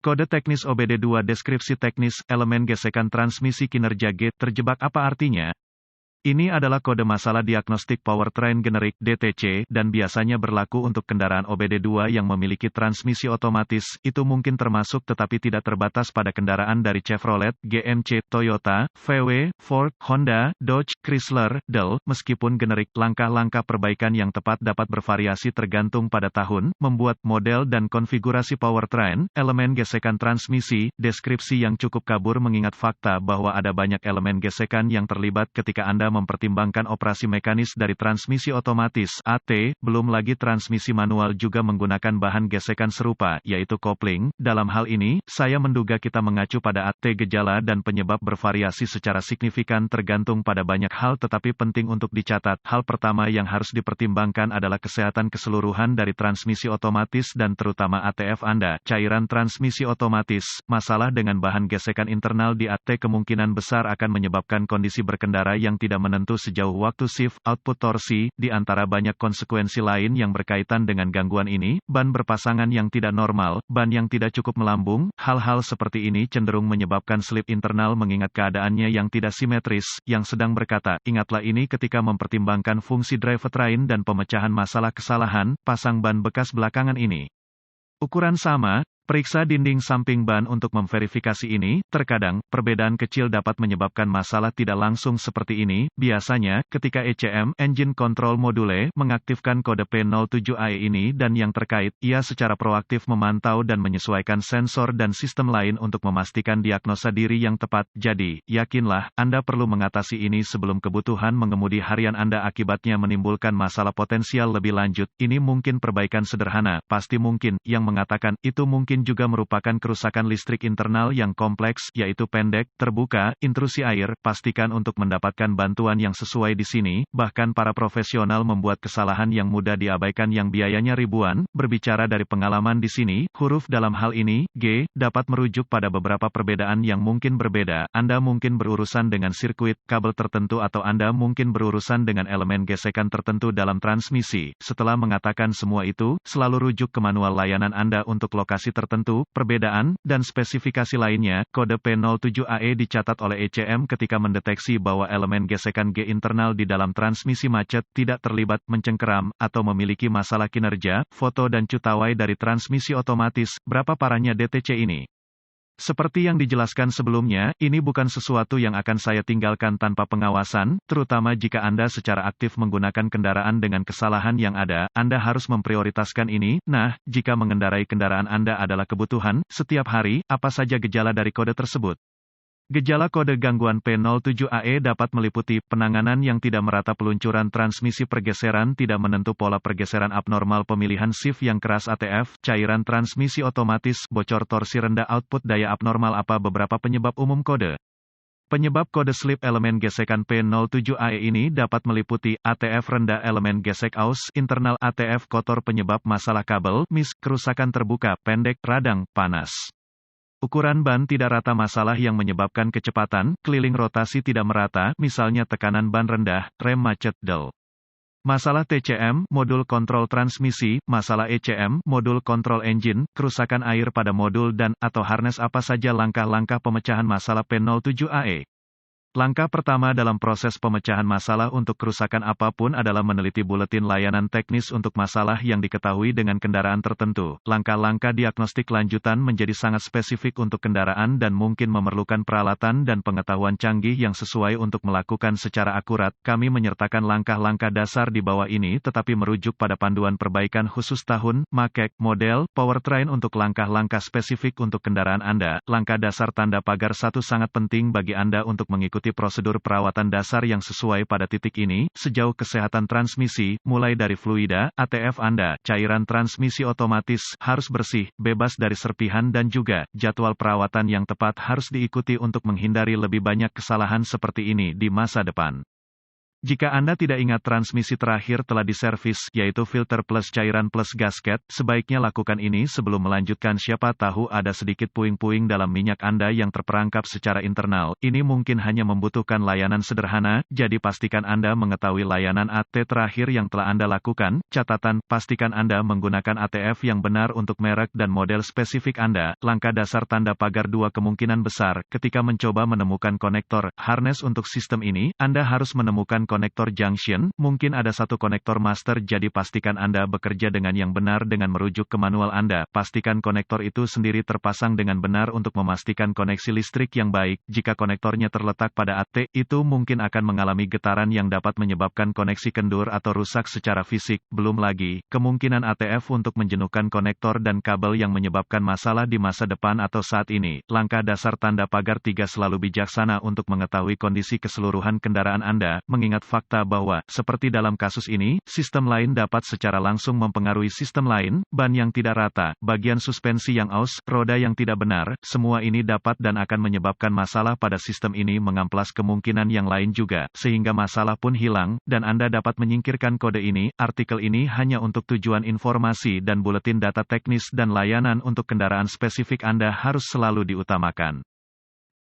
Kode teknis OBD2 deskripsi teknis, elemen gesekan transmisi kinerja G, terjebak apa artinya? Ini adalah kode masalah diagnostik powertrain generik (DTC) dan biasanya berlaku untuk kendaraan OBD2 yang memiliki transmisi otomatis. Itu mungkin termasuk tetapi tidak terbatas pada kendaraan dari Chevrolet, GMC, Toyota, VW, Ford, Honda, Dodge, Chrysler, Dell. Meskipun generik, langkah-langkah perbaikan yang tepat dapat bervariasi tergantung pada tahun, membuat, model dan konfigurasi powertrain, elemen gesekan transmisi, deskripsi yang cukup kabur mengingat fakta bahwa ada banyak elemen gesekan yang terlibat ketika Anda mempertimbangkan operasi mekanis dari transmisi otomatis (AT), belum lagi transmisi manual juga menggunakan bahan gesekan serupa, yaitu kopling. Dalam hal ini, saya menduga kita mengacu pada AT. Gejala dan penyebab bervariasi secara signifikan tergantung pada banyak hal tetapi penting untuk dicatat. Hal pertama yang harus dipertimbangkan adalah kesehatan keseluruhan dari transmisi otomatis dan terutama ATF Anda. Cairan transmisi otomatis, masalah dengan bahan gesekan internal di AT kemungkinan besar akan menyebabkan kondisi berkendara yang tidak menentu sejauh waktu shift, output torsi, di antara banyak konsekuensi lain yang berkaitan dengan gangguan ini, ban berpasangan yang tidak normal, ban yang tidak cukup melambung, hal-hal seperti ini cenderung menyebabkan slip internal mengingat keadaannya yang tidak simetris, yang sedang berkata, ingatlah ini ketika mempertimbangkan fungsi drivetrain dan pemecahan masalah kesalahan, pasang ban bekas belakangan ini. Ukuran sama. Periksa dinding samping ban untuk memverifikasi ini. Terkadang, perbedaan kecil dapat menyebabkan masalah tidak langsung seperti ini. Biasanya, ketika ECM (Engine Control Module) mengaktifkan kode P07AE ini dan yang terkait, ia secara proaktif memantau dan menyesuaikan sensor dan sistem lain untuk memastikan diagnosa diri yang tepat. Jadi, yakinlah, Anda perlu mengatasi ini sebelum kebutuhan mengemudi harian Anda akibatnya menimbulkan masalah potensial lebih lanjut. Ini mungkin perbaikan sederhana, pasti mungkin, yang mengatakan, itu mungkin juga merupakan kerusakan listrik internal yang kompleks, yaitu pendek, terbuka, intrusi air. Pastikan untuk mendapatkan bantuan yang sesuai di sini. Bahkan para profesional membuat kesalahan yang mudah diabaikan yang biayanya ribuan. Berbicara dari pengalaman di sini, huruf dalam hal ini, G, dapat merujuk pada beberapa perbedaan yang mungkin berbeda. Anda mungkin berurusan dengan sirkuit, kabel tertentu atau Anda mungkin berurusan dengan elemen gesekan tertentu dalam transmisi. Setelah mengatakan semua itu, selalu rujuk ke manual layanan Anda untuk lokasi tertentu, perbedaan, dan spesifikasi lainnya. Kode P07AE dicatat oleh ECM ketika mendeteksi bahwa elemen gesekan G internal di dalam transmisi macet, tidak terlibat, mencengkeram, atau memiliki masalah kinerja. Foto dan cutaway dari transmisi otomatis. Berapa parahnya DTC ini? Seperti yang dijelaskan sebelumnya, ini bukan sesuatu yang akan saya tinggalkan tanpa pengawasan, terutama jika Anda secara aktif menggunakan kendaraan dengan kesalahan yang ada, Anda harus memprioritaskan ini. Nah, jika mengendarai kendaraan Anda adalah kebutuhan, setiap hari, apa saja gejala dari kode tersebut? Gejala kode gangguan P07AE dapat meliputi penanganan yang tidak merata, peluncuran transmisi, pergeseran tidak menentu, pola pergeseran abnormal, pemilihan shift yang keras ATF, cairan transmisi otomatis, bocor torsi rendah, output daya abnormal. Apa beberapa penyebab umum kode? Penyebab kode slip elemen gesekan P07AE ini dapat meliputi ATF rendah, elemen gesek aus internal, ATF kotor, penyebab masalah kabel, mis, kerusakan terbuka, pendek, radang, panas. Ukuran ban tidak rata, masalah yang menyebabkan kecepatan, keliling rotasi tidak merata, misalnya tekanan ban rendah, rem macet, del. Masalah TCM, modul kontrol transmisi, masalah ECM, modul kontrol engine, kerusakan air pada modul dan, atau harness. Apa saja langkah-langkah pemecahan masalah P07AE? Langkah pertama dalam proses pemecahan masalah untuk kerusakan apapun adalah meneliti buletin layanan teknis untuk masalah yang diketahui dengan kendaraan tertentu. Langkah-langkah diagnostik lanjutan menjadi sangat spesifik untuk kendaraan dan mungkin memerlukan peralatan dan pengetahuan canggih yang sesuai untuk melakukan secara akurat. Kami menyertakan langkah-langkah dasar di bawah ini tetapi merujuk pada panduan perbaikan khusus tahun, make, model, powertrain untuk langkah-langkah spesifik untuk kendaraan Anda. Langkah dasar tanda pagar 1 sangat penting bagi Anda untuk mengikuti prosedur perawatan dasar yang sesuai pada titik ini. Sejauh kesehatan transmisi, mulai dari fluida, ATF Anda, cairan transmisi otomatis, harus bersih, bebas dari serpihan dan juga, jadwal perawatan yang tepat harus diikuti untuk menghindari lebih banyak kesalahan seperti ini di masa depan. Jika Anda tidak ingat transmisi terakhir telah diservis, yaitu filter plus cairan plus gasket, sebaiknya lakukan ini sebelum melanjutkan. Siapa tahu ada sedikit puing-puing dalam minyak Anda yang terperangkap secara internal. Ini mungkin hanya membutuhkan layanan sederhana, jadi pastikan Anda mengetahui layanan AT terakhir yang telah Anda lakukan. Catatan, pastikan Anda menggunakan ATF yang benar untuk merek dan model spesifik Anda. Langkah dasar tanda pagar dua kemungkinan besar. Ketika mencoba menemukan konektor harness untuk sistem ini, Anda harus menemukan konektor junction, mungkin ada satu konektor master, jadi pastikan Anda bekerja dengan yang benar dengan merujuk ke manual Anda. Pastikan konektor itu sendiri terpasang dengan benar untuk memastikan koneksi listrik yang baik. Jika konektornya terletak pada AT, itu mungkin akan mengalami getaran yang dapat menyebabkan koneksi kendur atau rusak secara fisik. Belum lagi, kemungkinan ATF untuk menjenuhkan konektor dan kabel yang menyebabkan masalah di masa depan atau saat ini. Langkah dasar tanda pagar 3 selalu bijaksana untuk mengetahui kondisi keseluruhan kendaraan Anda, mengingat fakta bahwa, seperti dalam kasus ini, sistem lain dapat secara langsung mempengaruhi sistem lain, ban yang tidak rata, bagian suspensi yang aus, roda yang tidak benar, semua ini dapat dan akan menyebabkan masalah pada sistem ini, mengamplas kemungkinan yang lain juga, sehingga masalah pun hilang, dan Anda dapat menyingkirkan kode ini. Artikel ini hanya untuk tujuan informasi dan buletin data teknis dan layanan untuk kendaraan spesifik Anda harus selalu diutamakan.